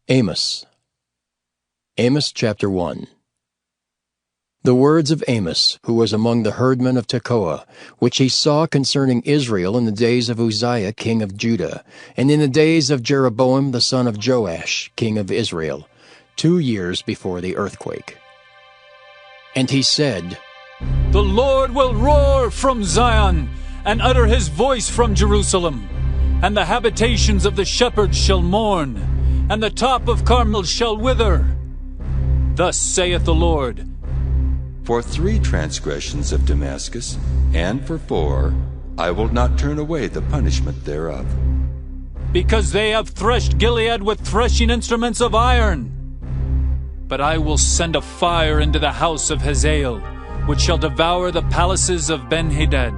Amos. Amos chapter 1. The words of Amos, who was among the herdmen of Tekoa, which he saw concerning Israel in the days of Uzziah king of Judah, and in the days of Jeroboam the son of Joash king of Israel, 2 years before the earthquake. And he said, The Lord will roar from Zion, and utter his voice from Jerusalem, and the habitations of the shepherds shall mourn, and the top of Carmel shall wither. Thus saith the Lord, For 3 transgressions of Damascus, and for 4, I will not turn away the punishment thereof. Because they have threshed Gilead with threshing instruments of iron. But I will send a fire into the house of Hazael, which shall devour the palaces of Ben-Hadad.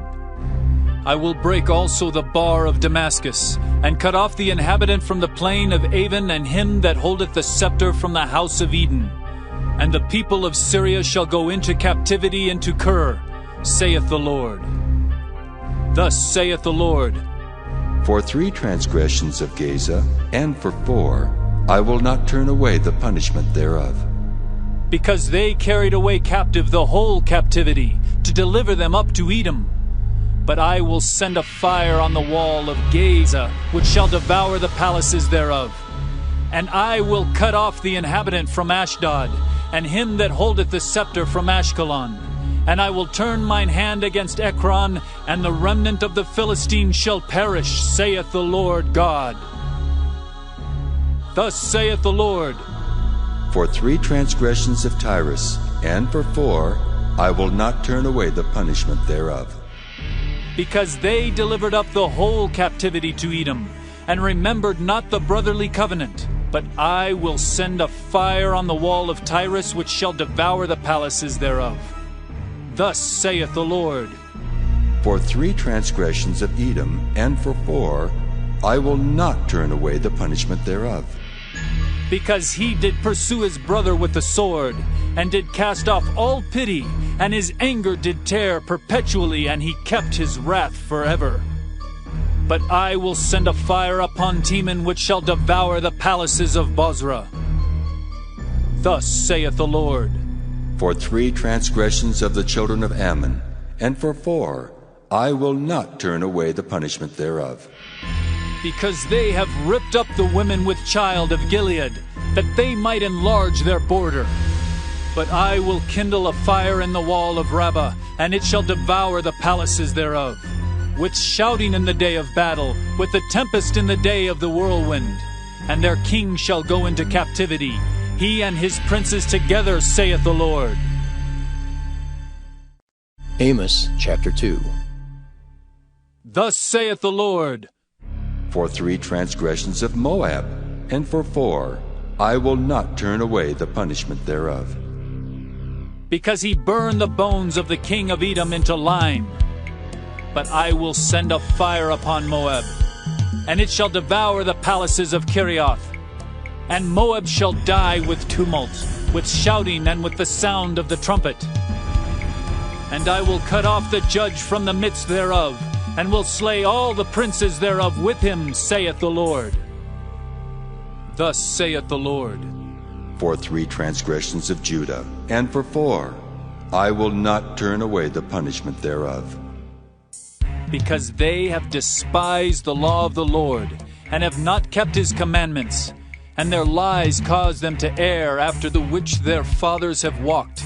I will break also the bar of Damascus, and cut off the inhabitant from the plain of Avon, and him that holdeth the scepter from the house of Eden. And the people of Syria shall go into captivity into Kir, saith the Lord. Thus saith the Lord, For 3 transgressions of Gaza, and for 4, I will not turn away the punishment thereof. Because they carried away captive the whole captivity, to deliver them up to Edom. But I will send a fire on the wall of Gaza, which shall devour the palaces thereof. And I will cut off the inhabitant from Ashdod, and him that holdeth the scepter from Ashkelon. And I will turn mine hand against Ekron, and the remnant of the Philistines shall perish, saith the Lord God. Thus saith the Lord, For 3 transgressions of Tyrus, and for 4, I will not turn away the punishment thereof. Because they delivered up the whole captivity to Edom, and remembered not the brotherly covenant. But I will send a fire on the wall of Tyrus, which shall devour the palaces thereof. Thus saith the Lord, For 3 transgressions of Edom, and for 4, I will not turn away the punishment thereof. Because he did pursue his brother with the sword, and did cast off all pity, and his anger did tear perpetually, and he kept his wrath forever. But I will send a fire upon Teman, which shall devour the palaces of Bozrah. Thus saith the Lord, For 3 transgressions of the children of Ammon, and for 4, I will not turn away the punishment thereof. Because they have ripped up the women with child of Gilead, that they might enlarge their border. But I will kindle a fire in the wall of Rabbah, and it shall devour the palaces thereof. With shouting in the day of battle, with the tempest in the day of the whirlwind. And their king shall go into captivity, he and his princes together, saith the Lord. Amos chapter 2. Thus saith the Lord, For 3 transgressions of Moab, and for 4, I will not turn away the punishment thereof. Because he burned the bones of the king of Edom into lime. But I will send a fire upon Moab, and it shall devour the palaces of Kirioth. And Moab shall die with tumult, with shouting, and with the sound of the trumpet. And I will cut off the judge from the midst thereof, and will slay all the princes thereof with him, saith the Lord. Thus saith the Lord, For 3 transgressions of Judah, and for 4, I will not turn away the punishment thereof. Because they have despised the law of the Lord, and have not kept his commandments, and their lies cause them to err after the which their fathers have walked.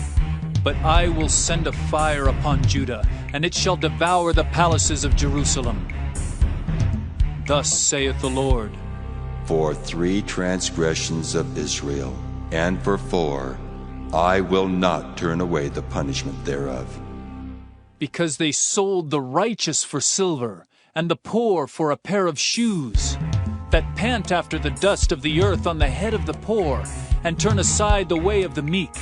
But I will send a fire upon Judah, and it shall devour the palaces of Jerusalem. Thus saith the Lord, For 3 transgressions of Israel, and for 4, I will not turn away the punishment thereof. Because they sold the righteous for silver, and the poor for a pair of shoes, that pant after the dust of the earth on the head of the poor, and turn aside the way of the meek.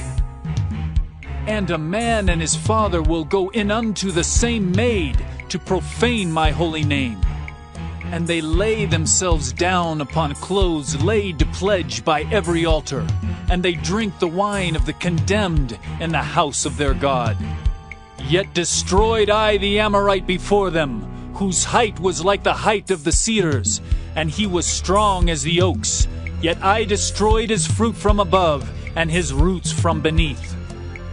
And a man and his father will go in unto the same maid, to profane my holy name. And they lay themselves down upon clothes laid to pledge by every altar, and they drink the wine of the condemned in the house of their God. Yet destroyed I the Amorite before them, whose height was like the height of the cedars, and he was strong as the oaks, Yet I destroyed his fruit from above, and his roots from beneath.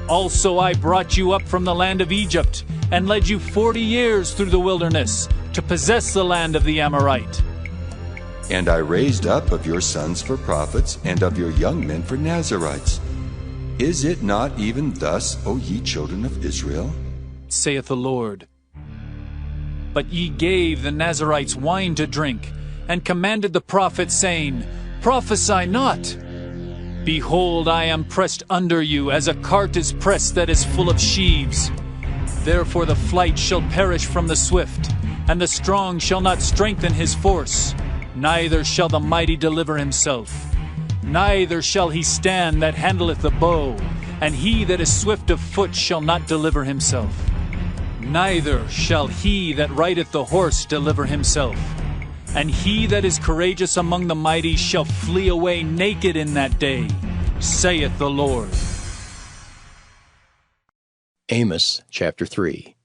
Also I brought you up from the land of Egypt, and led you 40 years through the wilderness, to possess the land of the Amorite. And I raised up of your sons for prophets, and of your young men for Nazirites. Is it not even thus, O ye children of Israel? Saith the Lord. But ye gave the Nazirites wine to drink, and commanded the prophets, saying, Prophesy not. Behold, I am pressed under you, as a cart is pressed that is full of sheaves. Therefore the flight shall perish from the swift, and the strong shall not strengthen his force. Neither shall the mighty deliver himself. Neither shall he stand that handleth the bow, and he that is swift of foot shall not deliver himself. Neither shall he that rideth the horse deliver himself. And he that is courageous among the mighty shall flee away naked in that day, saith the Lord. Amos chapter 3.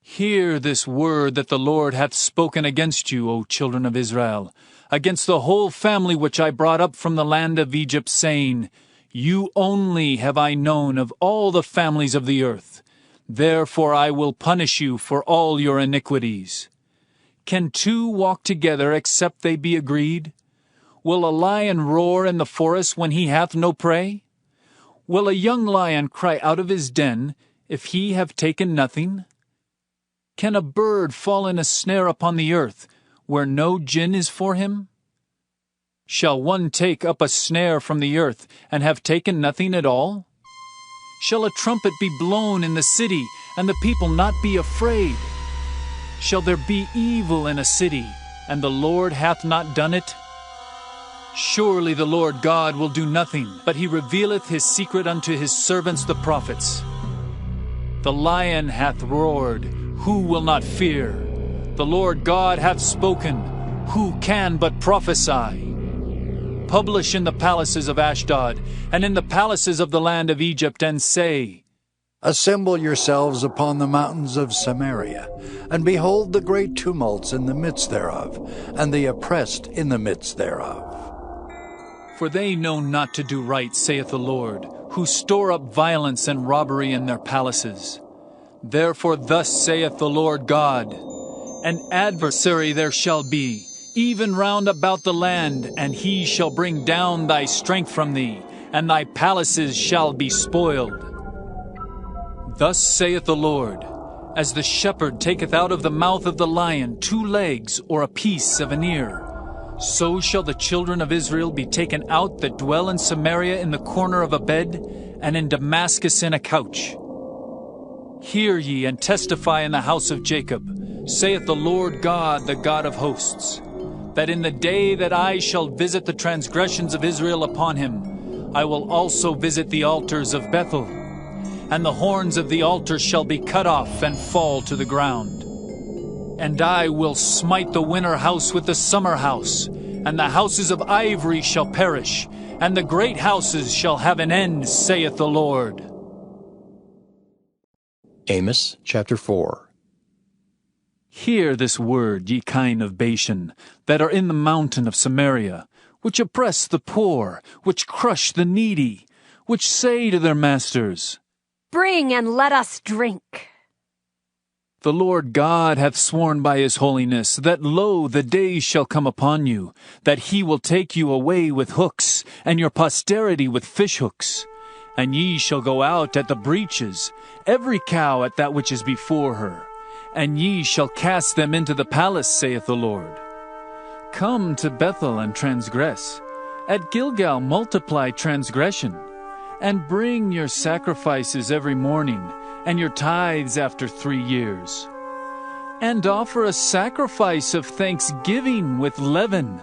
Hear this word that the Lord hath spoken against you, O children of Israel, against the whole family which I brought up from the land of Egypt, saying, You only have I known of all the families of the earth. Therefore I will punish you for all your iniquities. Can two walk together except they be agreed? Will a lion roar in the forest when he hath no prey? Will a young lion cry out of his den if he have taken nothing? Can a bird fall in a snare upon the earth where no gin is for him? Shall one take up a snare from the earth and have taken nothing at all? Shall a trumpet be blown in the city and the people not be afraid? Shall there be evil in a city, and the Lord hath not done it? Surely the Lord God will do nothing, but he revealeth his secret unto his servants the prophets. The lion hath roared, who will not fear? The Lord God hath spoken, who can but prophesy? Publish in the palaces of Ashdod, and in the palaces of the land of Egypt, and say, Assemble yourselves upon the mountains of Samaria, and behold the great tumults in the midst thereof, and the oppressed in the midst thereof. For they know not to do right, saith the Lord, who store up violence and robbery in their palaces. Therefore thus saith the Lord God, An adversary there shall be, even round about the land, and he shall bring down thy strength from thee, and thy palaces shall be spoiled. Thus saith the Lord, As the shepherd taketh out of the mouth of the lion 2 legs or a piece of an ear, so shall the children of Israel be taken out that dwell in Samaria in the corner of a bed, and in Damascus in a couch. Hear ye and testify in the house of Jacob, saith the Lord God, the God of hosts, that in the day that I shall visit the transgressions of Israel upon him, I will also visit the altars of Bethel, and the horns of the altar shall be cut off and fall to the ground. And I will smite the winter house with the summer house, and the houses of ivory shall perish, and the great houses shall have an end, saith the Lord. Amos chapter 4. Hear this word, ye kine of Bashan, that are in the mountain of Samaria, which oppress the poor, which crush the needy, which say to their masters, Bring and let us drink. The Lord God hath sworn by his holiness, that lo, the days shall come upon you, that he will take you away with hooks, and your posterity with fishhooks. And ye shall go out at the breaches, every cow at that which is before her, and ye shall cast them into the palace, saith the Lord. Come to Bethel and transgress, at Gilgal multiply transgression, and bring your sacrifices every morning, and your tithes after 3 years. And offer a sacrifice of thanksgiving with leaven,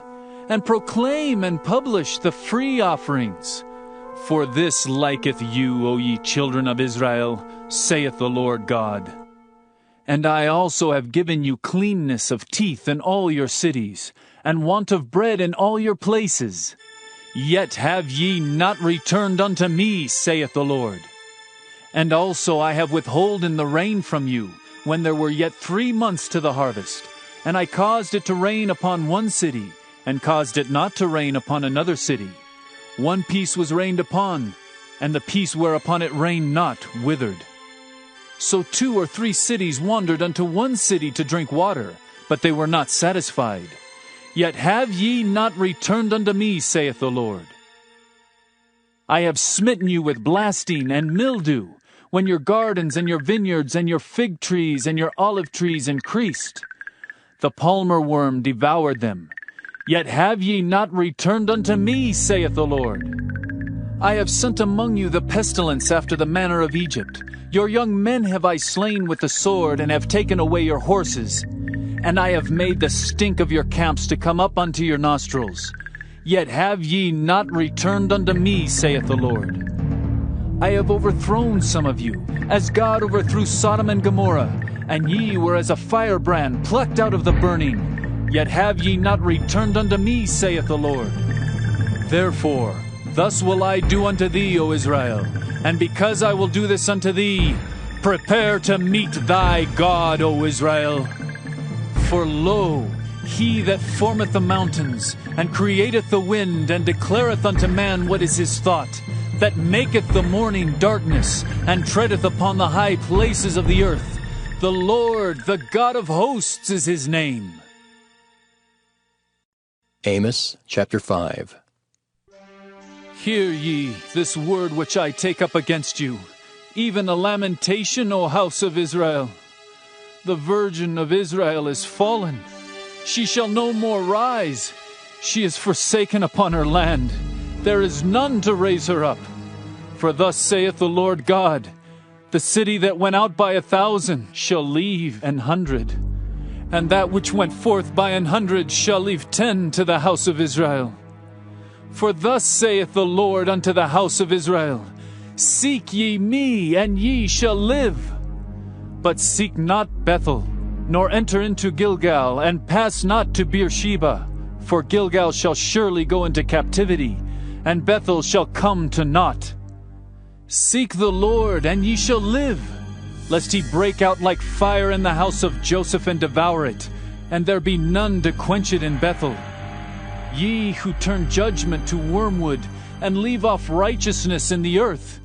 and proclaim and publish the free offerings. For this liketh you, O ye children of Israel, saith the Lord God. And I also have given you cleanness of teeth in all your cities, and want of bread in all your places. Yet have ye not returned unto me, saith the Lord. And also I have withholden the rain from you, when there were yet 3 months to the harvest. And I caused it to rain upon one city, and caused it not to rain upon another city. One piece was rained upon, and the piece whereupon it rained not withered. So 2 or 3 cities wandered unto one city to drink water, but they were not satisfied. Yet have ye not returned unto me, saith the Lord. I have smitten you with blasting and mildew, when your gardens and your vineyards and your fig trees and your olive trees increased. The palmer worm devoured them. Yet have ye not returned unto me, saith the Lord. I have sent among you the pestilence after the manner of Egypt. Your young men have I slain with the sword, and have taken away your horses. And I have made the stink of your camps to come up unto your nostrils. Yet have ye not returned unto me, saith the Lord. I have overthrown some of you, as God overthrew Sodom and Gomorrah, and ye were as a firebrand plucked out of the burning. Yet have ye not returned unto me, saith the Lord. Therefore, thus will I do unto thee, O Israel, and because I will do this unto thee, prepare to meet thy God, O Israel. For lo, he that formeth the mountains, and createth the wind, and declareth unto man what is his thought, that maketh the morning darkness, and treadeth upon the high places of the earth. The Lord, the God of hosts, is his name. Amos chapter 5. Hear ye this word which I take up against you, even a lamentation, O house of Israel. The virgin of Israel is fallen. She shall no more rise. She is forsaken upon her land. There is none to raise her up. For thus saith the Lord God, the city that went out by 1,000 shall leave 100, and that which went forth by 100 shall leave 10 to the house of Israel. For thus saith the Lord unto the house of Israel, Seek ye me, and ye shall live. But seek not Bethel, nor enter into Gilgal, and pass not to Beersheba. For Gilgal shall surely go into captivity, and Bethel shall come to naught. Seek the Lord, and ye shall live, lest he break out like fire in the house of Joseph and devour it, and there be none to quench it in Bethel. Ye who turn judgment to wormwood, and leave off righteousness in the earth.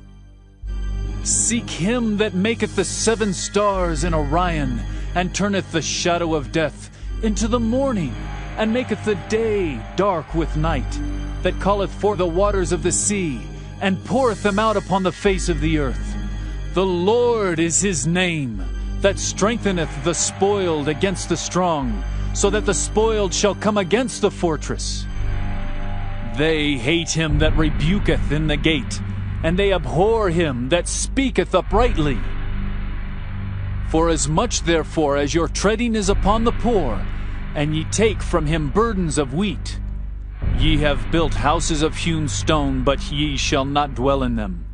Seek him that maketh the 7 stars in Orion, and turneth the shadow of death into the morning, and maketh the day dark with night, that calleth forth the waters of the sea, and poureth them out upon the face of the earth. The Lord is his name, that strengtheneth the spoiled against the strong, so that the spoiled shall come against the fortress. They hate him that rebuketh in the gate, and they abhor him that speaketh uprightly. Forasmuch therefore as your treading is upon the poor, and ye take from him burdens of wheat, ye have built houses of hewn stone, but ye shall not dwell in them.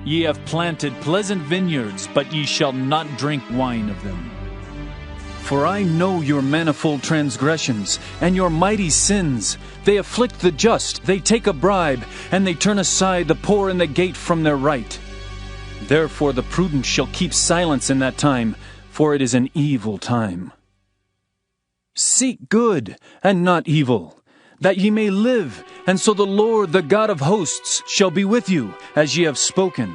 Ye have planted pleasant vineyards, but ye shall not drink wine of them. For I know your manifold transgressions, and your mighty sins. They afflict the just, they take a bribe, and they turn aside the poor in the gate from their right. Therefore the prudent shall keep silence in that time, for it is an evil time. Seek good, and not evil, that ye may live, and so the Lord, the God of hosts, shall be with you, as ye have spoken.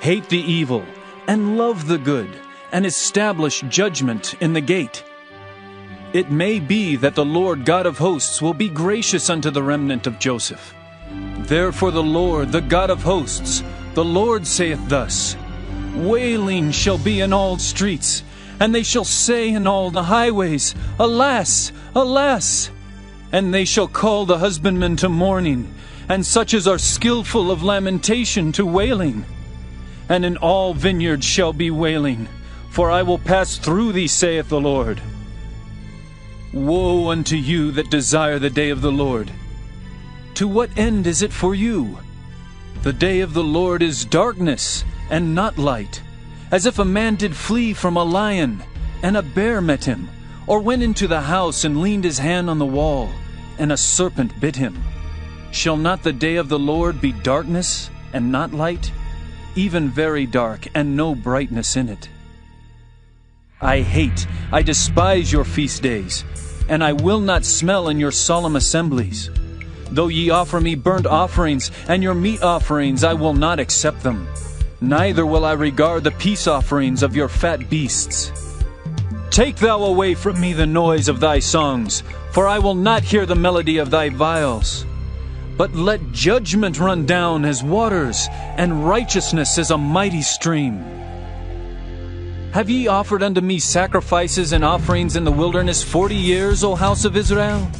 Hate the evil, and love the good, and establish judgment in the gate. It may be that the Lord God of hosts will be gracious unto the remnant of Joseph. Therefore the Lord, the God of hosts, the Lord saith thus, Wailing shall be in all streets, and they shall say in all the highways, Alas, alas! And they shall call the husbandmen to mourning, and such as are skillful of lamentation to wailing. And in all vineyards shall be wailing, for I will pass through thee, saith the Lord. Woe unto you that desire the day of the Lord! To what end is it for you? The day of the Lord is darkness, and not light, as if a man did flee from a lion, and a bear met him, or went into the house and leaned his hand on the wall, and a serpent bit him. Shall not the day of the Lord be darkness, and not light, even very dark, and no brightness in it? I despise your feast days, and I will not smell in your solemn assemblies. Though ye offer me burnt offerings and your meat offerings, I will not accept them. Neither will I regard the peace offerings of your fat beasts. Take thou away from me the noise of thy songs, for I will not hear the melody of thy viols. But let judgment run down as waters, and righteousness as a mighty stream. Have ye offered unto me sacrifices and offerings in the wilderness 40 years, O house of Israel?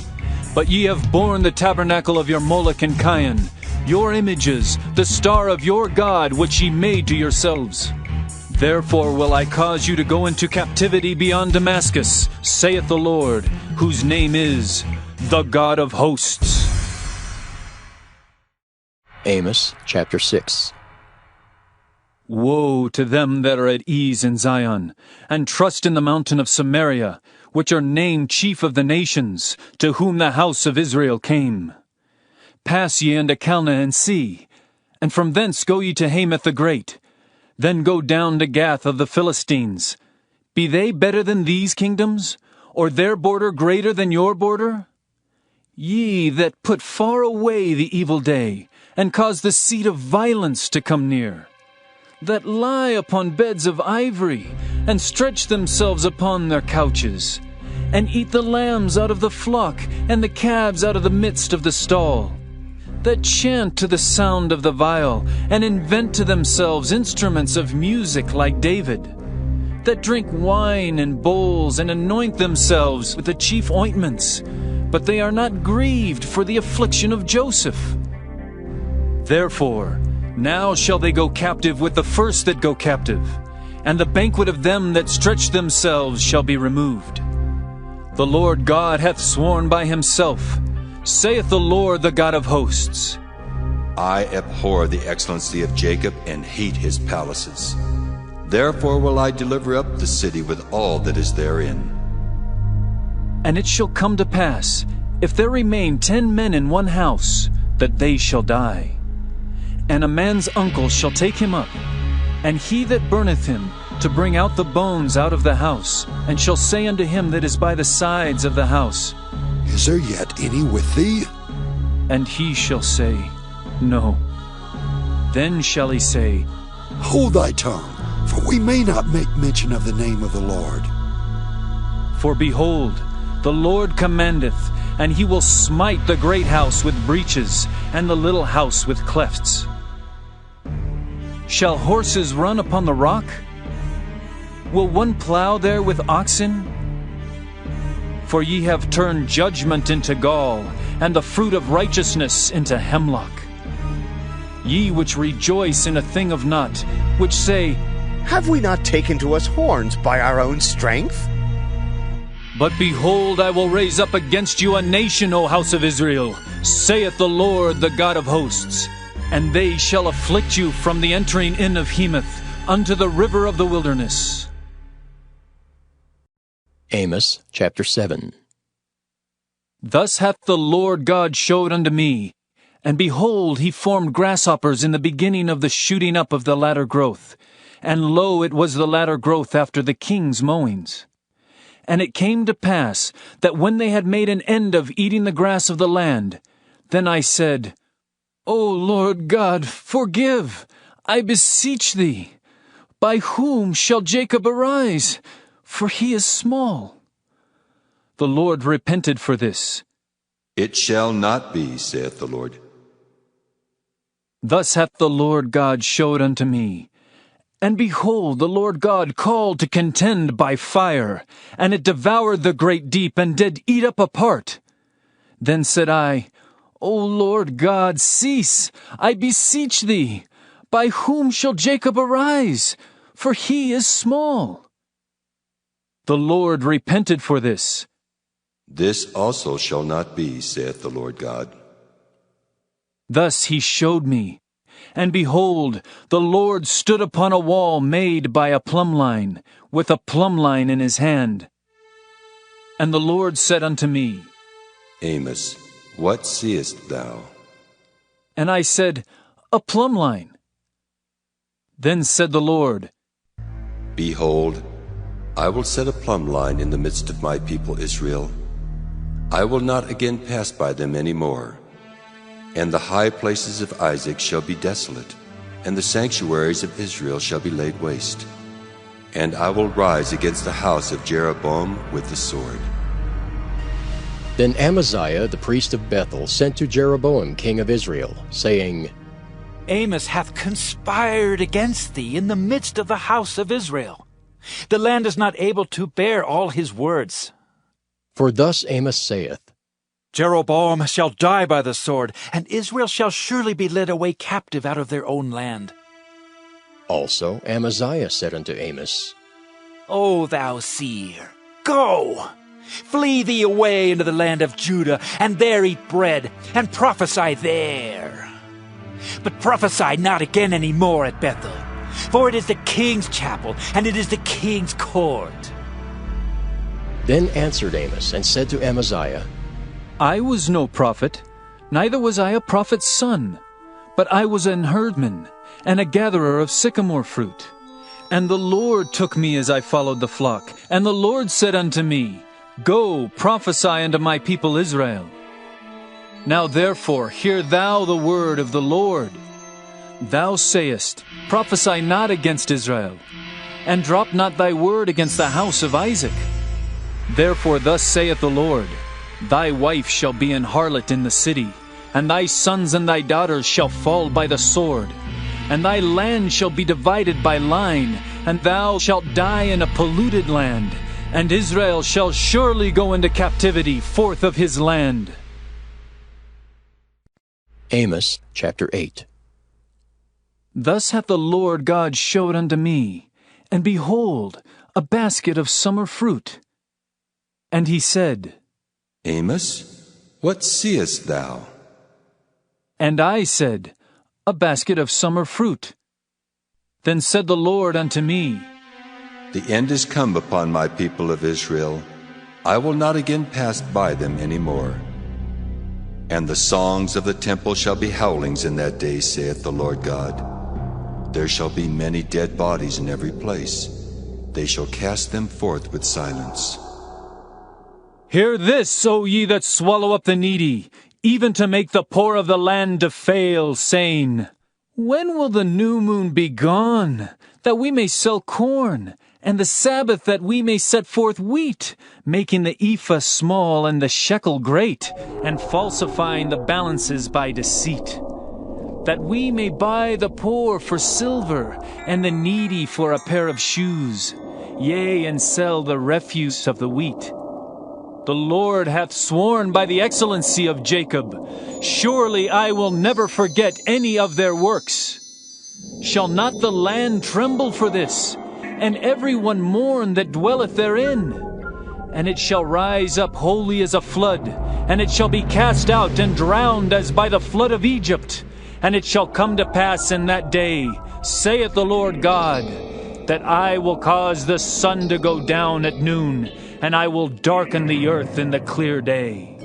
But ye have borne the tabernacle of your Moloch and Cain, your images, the star of your God, which ye made to yourselves. Therefore will I cause you to go into captivity beyond Damascus, saith the Lord, whose name is the God of hosts. Amos chapter 6. Woe to them that are at ease in Zion, and trust in the mountain of Samaria, which are named chief of the nations, to whom the house of Israel came. Pass ye unto Calneh and see, and from thence go ye to Hamath the great. Then go down to Gath of the Philistines. Be they better than these kingdoms, or their border greater than your border? Ye that put far away the evil day, and cause the seat of violence to come near, that lie upon beds of ivory, and stretch themselves upon their couches, and eat the lambs out of the flock, and the calves out of the midst of the stall, that chant to the sound of the viol, and invent to themselves instruments of music like David, that drink wine in bowls, and anoint themselves with the chief ointments, but they are not grieved for the affliction of Joseph. Therefore, now shall they go captive with the first that go captive, and the banquet of them that stretch themselves shall be removed. The Lord God hath sworn by himself, saith the Lord, the God of hosts. I abhor the excellency of Jacob and hate his palaces. Therefore will I deliver up the city with all that is therein. And it shall come to pass, if there remain 10 men in one house, that they shall die. And a man's uncle shall take him up, and he that burneth him, to bring out the bones out of the house, and shall say unto him that is by the sides of the house, Is there yet any with thee? And he shall say, No. Then shall he say, Hold thy tongue, for we may not make mention of the name of the Lord. For behold, the Lord commandeth, and he will smite the great house with breaches, and the little house with clefts. Shall horses run upon the rock? Will one plow there with oxen? For ye have turned judgment into gall, and the fruit of righteousness into hemlock. Ye which rejoice in a thing of naught, which say, Have we not taken to us horns by our own strength? But behold, I will raise up against you a nation, O house of Israel, saith the Lord, the God of hosts. And they shall afflict you from the entering in of Hamath unto the river of the wilderness. Amos chapter 7. Thus hath the Lord God showed unto me, and behold, he formed grasshoppers in the beginning of the shooting up of the latter growth, and lo, it was the latter growth after the king's mowings. And it came to pass that when they had made an end of eating the grass of the land, then I said, O Lord God, forgive, I beseech thee. By whom shall Jacob arise? For he is small. The Lord repented for this. It shall not be, saith the Lord. Thus hath the Lord God showed unto me. And behold, the Lord God called to contend by fire, and it devoured the great deep, and did eat up a part. Then said I, O Lord God, cease, I beseech thee. By whom shall Jacob arise? For he is small. The Lord repented for this. This also shall not be, saith the Lord God. Thus he showed me. And behold, the Lord stood upon a wall made by a plumb line, with a plumb line in his hand. And the Lord said unto me, Amos, what seest thou? And I said, A plumb line. Then said the Lord, Behold, I will set a plumb line in the midst of my people Israel, I will not again pass by them any more. And the high places of Isaac shall be desolate, and the sanctuaries of Israel shall be laid waste. And I will rise against the house of Jeroboam with the sword. Then Amaziah the priest of Bethel sent to Jeroboam king of Israel, saying, Amos hath conspired against thee in the midst of the house of Israel. The land is not able to bear all his words. For thus Amos saith, Jeroboam shall die by the sword, and Israel shall surely be led away captive out of their own land. Also Amaziah said unto Amos, O thou seer, go! Flee thee away into the land of Judah, and there eat bread, and prophesy there. But prophesy not again any more at Bethel, for it is the king's chapel, and it is the king's court. Then answered Amos, and said to Amaziah, I was no prophet, neither was I a prophet's son, but I was an herdman, and a gatherer of sycamore fruit. And the Lord took me as I followed the flock, and the Lord said unto me, Go, prophesy unto my people Israel. Now therefore hear thou the word of the Lord. Thou sayest, Prophesy not against Israel, and drop not thy word against the house of Isaac. Therefore thus saith the Lord, Thy wife shall be an harlot in the city, and thy sons and thy daughters shall fall by the sword, and thy land shall be divided by line, and thou shalt die in a polluted land, and Israel shall surely go into captivity forth of his land. Amos chapter 8. Thus hath the Lord God showed unto me, and behold, a basket of summer fruit. And he said, Amos, what seest thou? And I said, A basket of summer fruit. Then said the Lord unto me, The end is come upon my people of Israel. I will not again pass by them any more. And the songs of the temple shall be howlings in that day, saith the Lord God. There shall be many dead bodies in every place. They shall cast them forth with silence. Hear this, O ye that swallow up the needy, even to make the poor of the land to fail, saying, When will the new moon be gone, that we may sell corn, and the Sabbath that we may set forth wheat, making the ephah small and the shekel great, and falsifying the balances by deceit? That we may buy the poor for silver, and the needy for a pair of shoes, yea, and sell the refuse of the wheat. The Lord hath sworn by the excellency of Jacob, Surely I will never forget any of their works. Shall not the land tremble for this, and every one mourn that dwelleth therein? And it shall rise up wholly as a flood, and it shall be cast out and drowned as by the flood of Egypt. And it shall come to pass in that day, saith the Lord God, that I will cause the sun to go down at noon, and I will darken the earth in the clear day.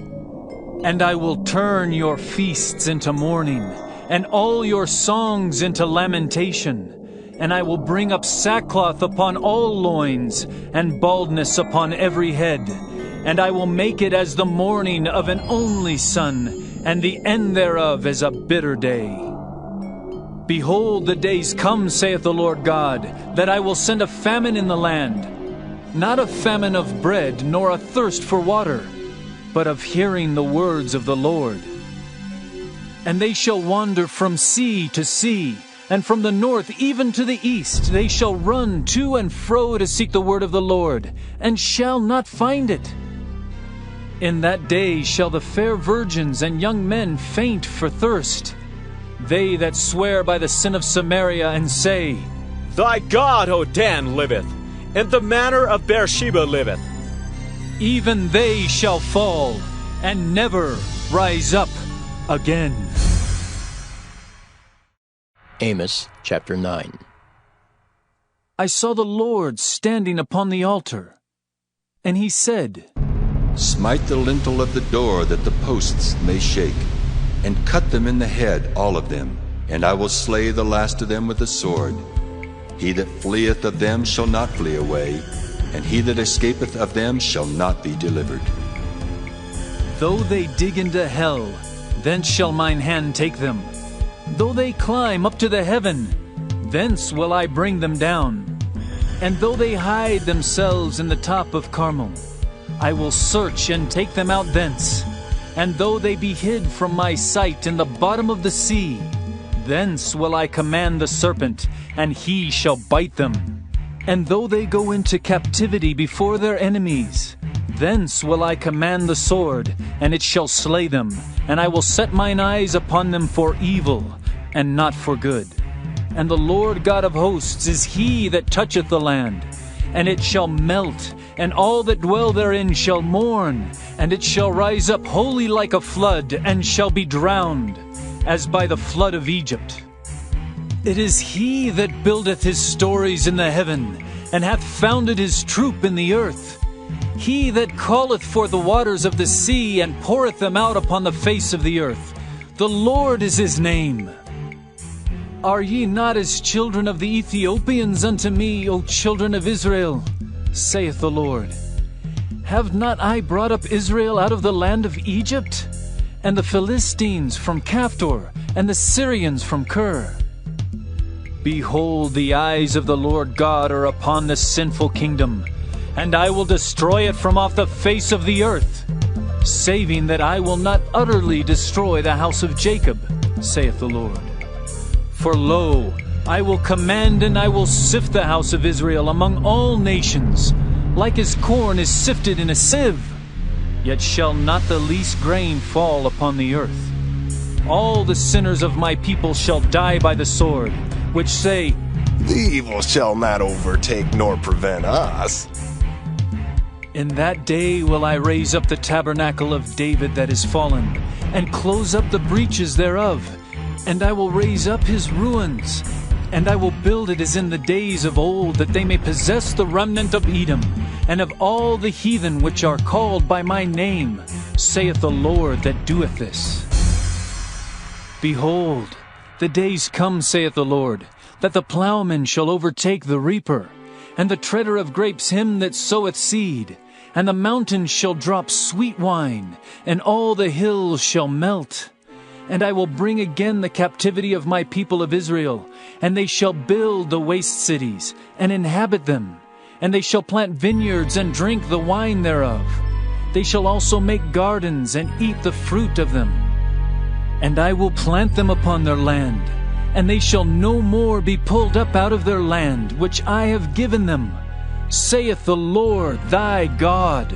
And I will turn your feasts into mourning, and all your songs into lamentation. And I will bring up sackcloth upon all loins, and baldness upon every head. And I will make it as the mourning of an only son, and the end thereof as a bitter day. Behold, the days come, saith the Lord God, that I will send a famine in the land, not a famine of bread, nor a thirst for water, but of hearing the words of the Lord. And they shall wander from sea to sea, and from the north even to the east. They shall run to and fro to seek the word of the Lord, and shall not find it. In that day shall the fair virgins and young men faint for thirst, they that swear by the sin of Samaria, and say, Thy God, O Dan, liveth, and the manor of Beersheba liveth. Even they shall fall, and never rise up again. Amos chapter 9. I saw the Lord standing upon the altar, and he said, Smite the lintel of the door, that the posts may shake, and cut them in the head, all of them, and I will slay the last of them with the sword. He that fleeth of them shall not flee away, and he that escapeth of them shall not be delivered. Though they dig into hell, thence shall mine hand take them. Though they climb up to the heaven, thence will I bring them down. And though they hide themselves in the top of Carmel, I will search and take them out thence. And though they be hid from my sight in the bottom of the sea, thence will I command the serpent, and he shall bite them. And though they go into captivity before their enemies, thence will I command the sword, and it shall slay them. And I will set mine eyes upon them for evil, and not for good. And the Lord God of hosts is he that toucheth the land, and it shall melt, and all that dwell therein shall mourn, and it shall rise up wholly like a flood, and shall be drowned, as by the flood of Egypt. It is he that buildeth his stories in the heaven, and hath founded his troop in the earth. He that calleth for the waters of the sea, and poureth them out upon the face of the earth. The Lord is his name. Are ye not as children of the Ethiopians unto me, O children of Israel? Saith the Lord. Have not I brought up Israel out of the land of Egypt? And the Philistines from Caphtor, and the Syrians from Kir? Behold, the eyes of the Lord God are upon the sinful kingdom, and I will destroy it from off the face of the earth, saving that I will not utterly destroy the house of Jacob, saith the Lord. For lo, I will command and I will sift the house of Israel among all nations, like as corn is sifted in a sieve. Yet shall not the least grain fall upon the earth. All the sinners of my people shall die by the sword, which say, The evil shall not overtake nor prevent us. In that day will I raise up the tabernacle of David that is fallen, and close up the breaches thereof. And I will raise up his ruins, and I will build it as in the days of old, that they may possess the remnant of Edom, and of all the heathen which are called by my name, saith the Lord that doeth this. Behold, the days come, saith the Lord, that the plowman shall overtake the reaper, and the treader of grapes him that soweth seed, and the mountains shall drop sweet wine, and all the hills shall melt. And I will bring again the captivity of my people of Israel, and they shall build the waste cities, and inhabit them. And they shall plant vineyards, and drink the wine thereof. They shall also make gardens, and eat the fruit of them. And I will plant them upon their land, and they shall no more be pulled up out of their land, which I have given them, saith the Lord thy God.